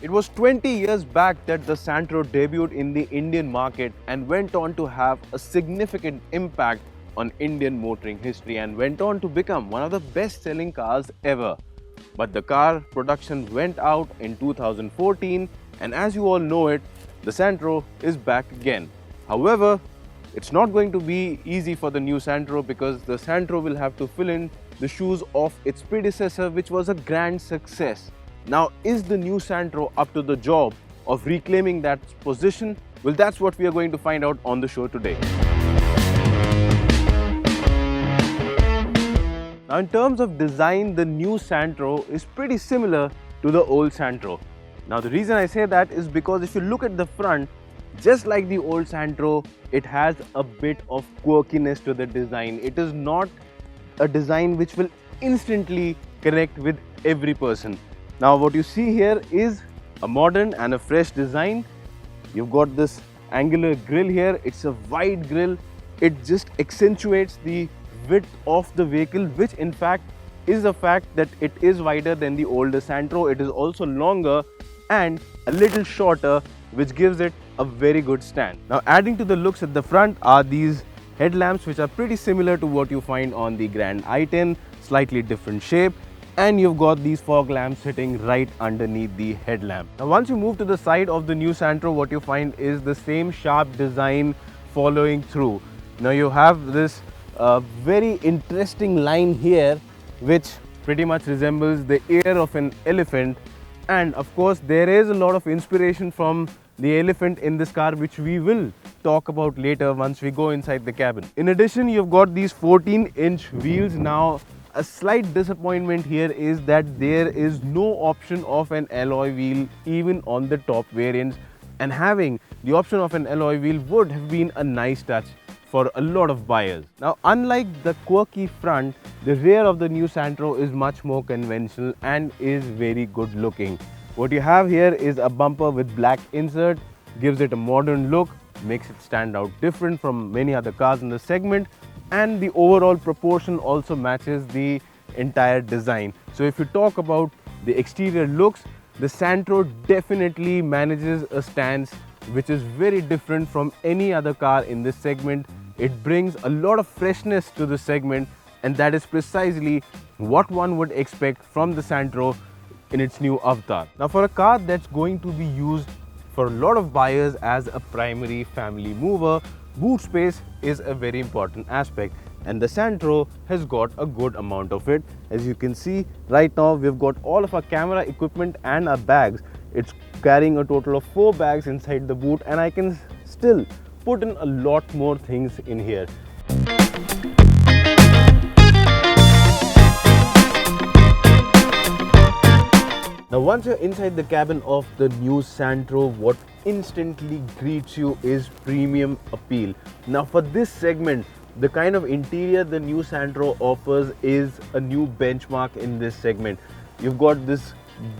It was 20 years back that the Santro debuted in the Indian market and went on to have a significant impact on Indian motoring history and went on to become one of the best-selling cars ever. But the car production went out in 2014, and as you all know it, the Santro is back again. However, it's not going to be easy for the new Santro because the Santro will have to fill in the shoes of its predecessor, which was a grand success. Now, is the new Santro up to the job of reclaiming that position? Well, that's what we are going to find out on the show today. Now, in terms of design, the new Santro is pretty similar to the old Santro. Now, the reason I say that is because if you look at the front, just like the old Santro, it has a bit of quirkiness to the design. It is not a design which will instantly connect with every person. Now what you see here is a modern and a fresh design. You've got this angular grille here. It's a wide grille. It just accentuates the width of the vehicle, which in fact is the fact that it is wider than the older Santro. It is also longer and a little shorter, which gives it a very good stand. Now adding to the looks at the front are these headlamps, which are pretty similar to what you find on the Grand i10, slightly different shape. And you've got these fog lamps sitting right underneath the headlamp. Now once you move to the side of the new Santro, what you find is the same sharp design following through. Now you have this very interesting line here, which pretty much resembles the ear of an elephant. And of course there is a lot of inspiration from the elephant in this car, which we will talk about later once we go inside the cabin. In addition, you've got these 14-inch wheels. Now a slight disappointment here is that there is no option of an alloy wheel even on the top variants, and having the option of an alloy wheel would have been a nice touch for a lot of buyers. Now unlike the quirky front, the rear of the new Santro is much more conventional and is very good looking. What you have here is a bumper with black insert, gives it a modern look, makes it stand out different from many other cars in the segment, and the overall proportion also matches the entire design. So if you talk about the exterior looks, the Santro definitely manages a stance which is very different from any other car in this segment. It brings a lot of freshness to the segment, and that is precisely what one would expect from the Santro in its new avatar. Now for a car that's going to be used for a lot of buyers as a primary family mover, boot space is a very important aspect, and the Santro has got a good amount of it. As you can see right now, we've got all of our camera equipment and our bags. It's carrying a total of 4 bags inside the boot, and I can still put in a lot more things in here. Now once you're inside the cabin of the new Santro, what instantly greets you is premium appeal. Now for this segment, the kind of interior the new Santro offers is a new benchmark in this segment. You've got this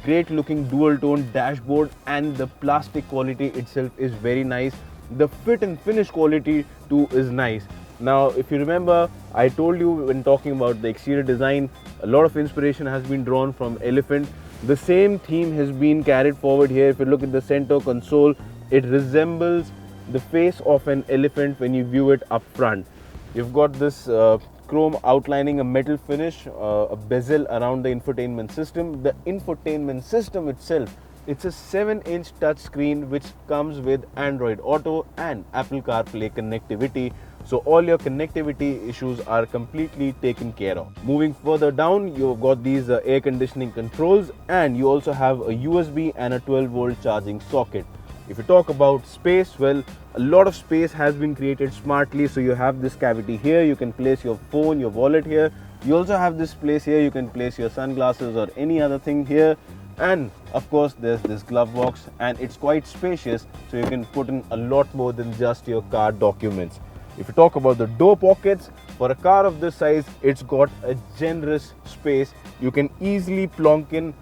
great looking dual tone dashboard, and the plastic quality itself is very nice. The fit and finish quality too is nice. Now if you remember, I told you when talking about the exterior design, a lot of inspiration has been drawn from elephant. The same theme has been carried forward here. If you look at the center console, it resembles the face of an elephant when you view it up front. You've got this chrome outlining a metal finish, a bezel around the infotainment system. The infotainment system itself, it's a 7-inch touch screen which comes with Android Auto and Apple CarPlay connectivity. So all your connectivity issues are completely taken care of. Moving further down, you've got these air conditioning controls, and you also have a USB and a 12-volt charging socket. If you talk about space, well, a lot of space has been created smartly. So you have this cavity here, you can place your phone, your wallet here. You also have this place here, you can place your sunglasses or any other thing here. And of course there's this glove box, and it's quite spacious, so you can put in a lot more than just your car documents. If you talk about the door pockets, for a car of this size, it's got a generous space. You can easily plonk in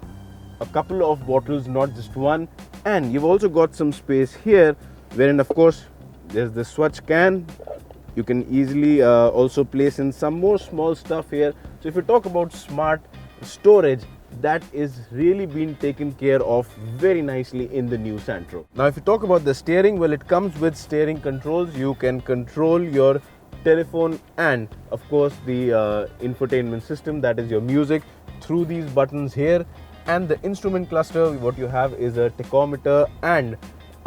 a couple of bottles, not just one. And you've also got some space here, wherein of course there's the Swatch can. You can easily also place in some more small stuff here. So if you talk about smart storage, that is really been taken care of very nicely in the new Santro. Now if you talk about the steering, well, it comes with steering controls. You can control your telephone and of course the infotainment system, that is your music, through these buttons here. And the instrument cluster, what you have is a tachometer and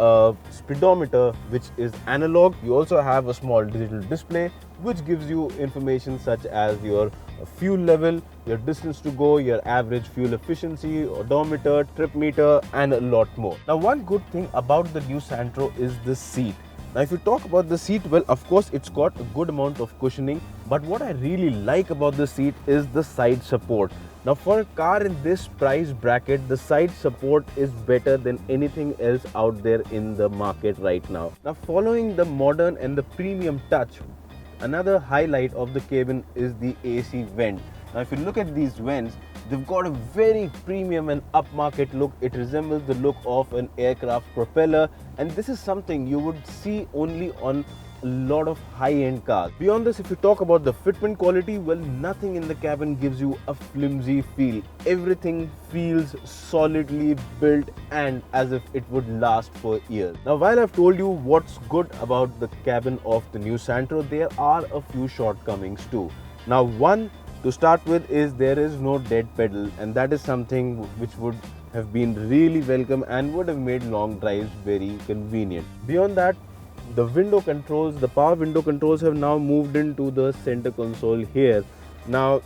a speedometer, which is analog. You also have a small digital display which gives you information such as your fuel level, your distance to go, your average fuel efficiency, odometer, trip meter, and a lot more. Now one good thing about the new Santro is the seat. Now if you talk about the seat, well, of course it's got a good amount of cushioning, but what I really like about the seat is the side support. Now for a car in this price bracket, the side support is better than anything else out there in the market right now. Now following the modern and the premium touch, another highlight of the cabin is the AC vent. Now if you look at these vents, they've got a very premium and upmarket look. It resembles the look of an aircraft propeller, and this is something you would see only on a lot of high-end cars. Beyond this, if you talk about the fitment quality, well, nothing in the cabin gives you a flimsy feel. Everything feels solidly built and as if it would last for years. Now while I've told you what's good about the cabin of the new Santro, there are a few shortcomings too. Now one to start with is there is no dead pedal, and that is something which would have been really welcome and would have made long drives very convenient. Beyond that, the window controls, the power window controls have now moved into the center console here. Now,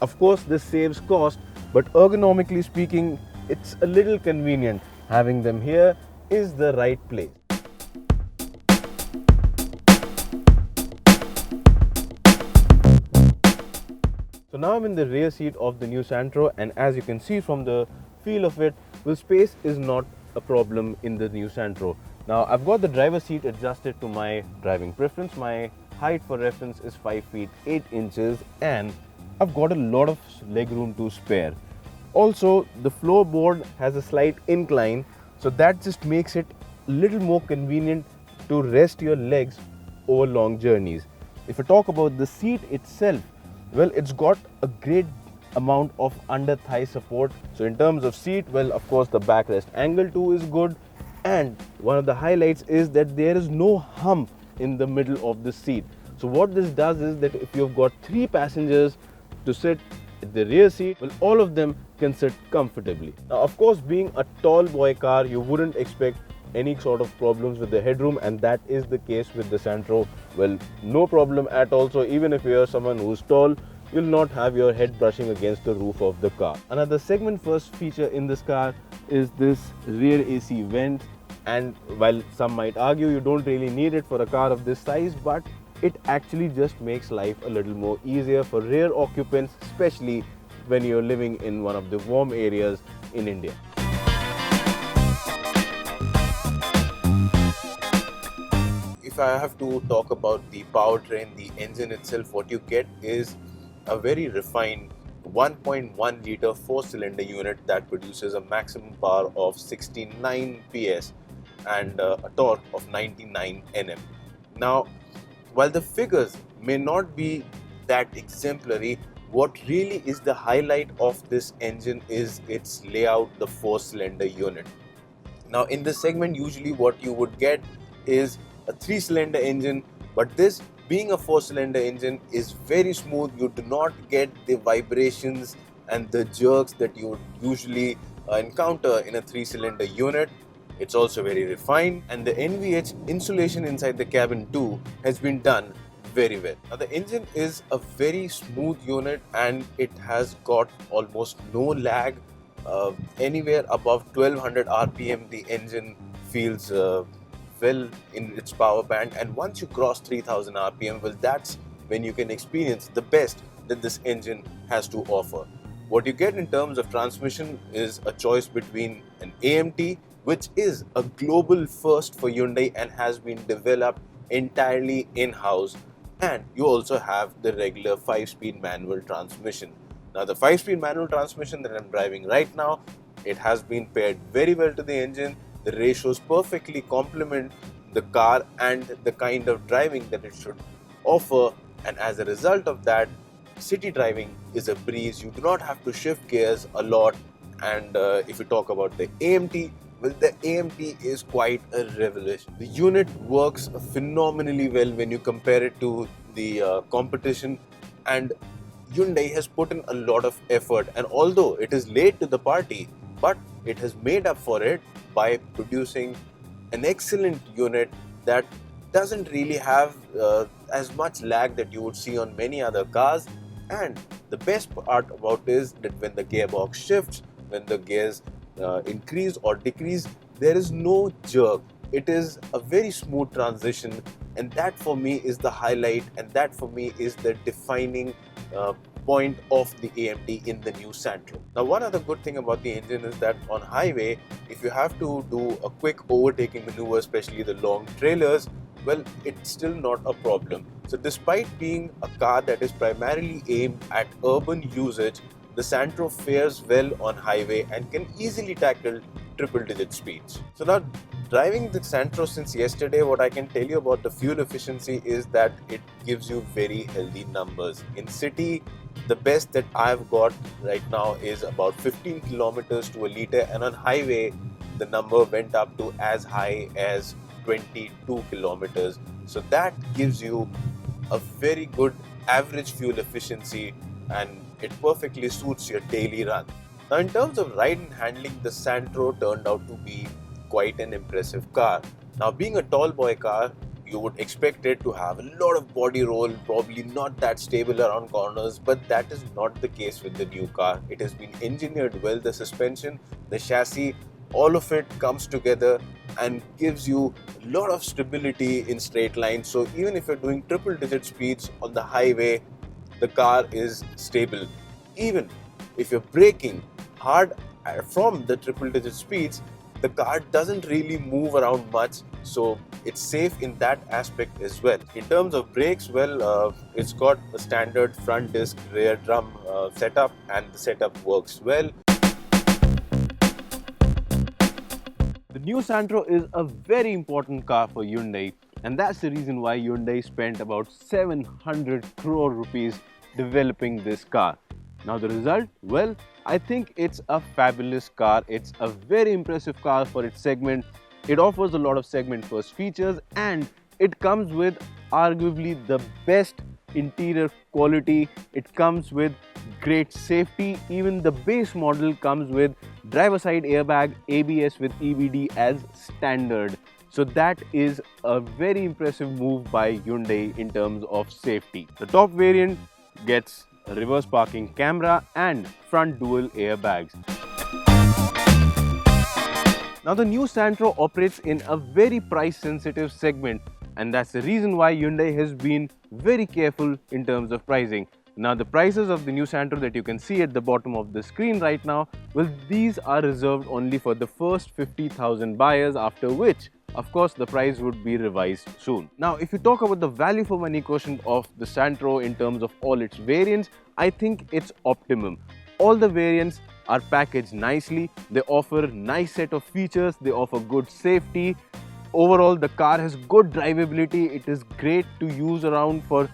of course, this saves cost, but ergonomically speaking, it's a little convenient. Having them here is the right place. So now I'm in the rear seat of the new Santro, and as you can see from the feel of it, well, space is not a problem in the new Santro. Now I've got the driver's seat adjusted to my driving preference. My height for reference is 5 feet 8 inches and I've got a lot of leg room to spare. Also, the floorboard has a slight incline, so that just makes it a little more convenient to rest your legs over long journeys. If I talk about the seat itself, well, it's got a great amount of under thigh support. So in terms of seat, well, of course the backrest angle too is good, and one of the highlights is that there is no hump in the middle of the seat. So what this does is that if you've got 3 passengers to sit at the rear seat, well, all of them can sit comfortably. Now of course, being a tall boy car, you wouldn't expect any sort of problems with the headroom, and that is the case with the Santro. Well, no problem at all. So even if you're someone who's tall, you'll not have your head brushing against the roof of the car. Another segment first feature in this car is this rear AC vent, and while some might argue you don't really need it for a car of this size, but it actually just makes life a little more easier for rear occupants, especially when you're living in one of the warm areas in India. If I have to talk about the powertrain, the engine itself, what you get is a very refined 1.1 litre 4-cylinder unit that produces a maximum power of 69 PS and a torque of 99 Nm. Now, while the figures may not be that exemplary, what really is the highlight of this engine is its layout, the 4-cylinder unit. Now in this segment, usually what you would get is a 3-cylinder engine, but this being a 4-cylinder engine is very smooth. You do not get the vibrations and the jerks that you would usually encounter in a 3-cylinder unit. It's also very refined, and the NVH insulation inside the cabin too has been done very well. Now the engine is a very smooth unit and it has got almost no lag. Anywhere above 1200 RPM the engine feels well in its power band, and once you cross 3000 RPM, well, that's when you can experience the best that this engine has to offer. What you get in terms of transmission is a choice between an AMT, which is a global first for Hyundai and has been developed entirely in-house, and you also have the regular 5-speed manual transmission. Now the 5-speed manual transmission that I'm driving right now, it has been paired very well to the engine. The ratios perfectly complement the car and the kind of driving that it should offer, and as a result of that, city driving is a breeze. You do not have to shift gears a lot. And if you talk about the AMT, well, the AMT is quite a revelation. The unit works phenomenally well when you compare it to the competition, and Hyundai has put in a lot of effort. And although it is late to the party, but it has made up for it by producing an excellent unit that doesn't really have as much lag that you would see on many other cars. And the best part about it is that when the gearbox shifts, when the gears increase or decrease, there is no jerk. It is a very smooth transition, and that for me is the highlight, and that for me is the defining point of the AMT in the new Santro. Now, one other good thing about the engine is that on highway, if you have to do a quick overtaking maneuver, especially the long trailers, well, it's still not a problem. So despite being a car that is primarily aimed at urban usage, the Santro fares well on highway and can easily tackle triple-digit speeds. So now, driving the Santro since yesterday, what I can tell you about the fuel efficiency is that it gives you very healthy numbers. In city, the best that I've got right now is about 15 kilometers to a liter, and on highway, the number went up to as high as 22 kilometers. So that gives you a very good average fuel efficiency, and it perfectly suits your daily run. Now, in terms of ride and handling, the Santro turned out to be quite an impressive car. Now, being a tall boy car, you would expect it to have a lot of body roll, probably not that stable around corners, but that is not the case with the new car. It has been engineered well. The suspension, the chassis, all of it comes together and gives you a lot of stability in straight lines. So even if you're doing triple-digit speeds on the highway, the car is stable. Even if you're braking hard from the triple-digit speeds, the car doesn't really move around much, so it's safe in that aspect as well. In terms of brakes, well, it's got a standard front disc rear drum setup, and the setup works well. The new Santro is a very important car for Hyundai, and that's the reason why Hyundai spent about 700 crore rupees developing this car. Now the result? Well, I think it's a fabulous car. It's a very impressive car for its segment. It offers a lot of segment first features, and it comes with arguably the best interior quality. It comes with great safety. Even the base model comes with driver side airbag, ABS with EBD as standard. So that is a very impressive move by Hyundai in terms of safety. The top variant gets a reverse parking camera and front dual airbags. Now the new Santro operates in a very price sensitive segment, and that's the reason why Hyundai has been very careful in terms of pricing. Now the prices of the new Santro that you can see at the bottom of the screen right now, well, these are reserved only for the first 50,000 buyers, after which of course the price would be revised soon. Now if you talk about the value for money quotient of the Santro in terms of all its variants, I think it's optimum. All the variants are packaged nicely. They offer a nice set of features. They offer good safety. Overall, the car has good drivability. It is great to use around for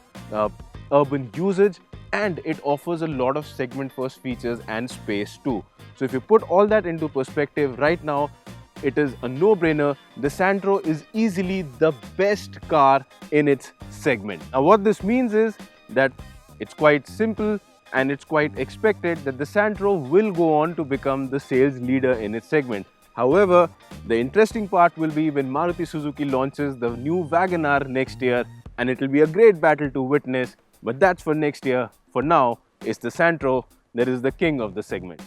urban usage, and it offers a lot of segment first features and space too. So if you put all that into perspective right now, it is a no-brainer. The Santro is easily the best car in its segment. Now what this means is that it's quite simple, and it's quite expected that the Santro will go on to become the sales leader in its segment. However, the interesting part will be when Maruti Suzuki launches the new WagonR next year, and it will be a great battle to witness, but that's for next year. For now, it's the Santro that is the king of the segment.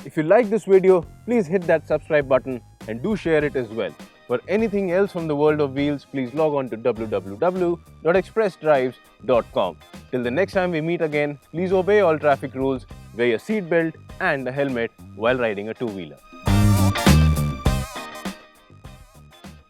If you like this video, please hit that subscribe button and do share it as well. For anything else from the world of wheels, please log on to www.expressdrives.com. Till the next time we meet again, please obey all traffic rules, wear your seatbelt and a helmet while riding a two-wheeler.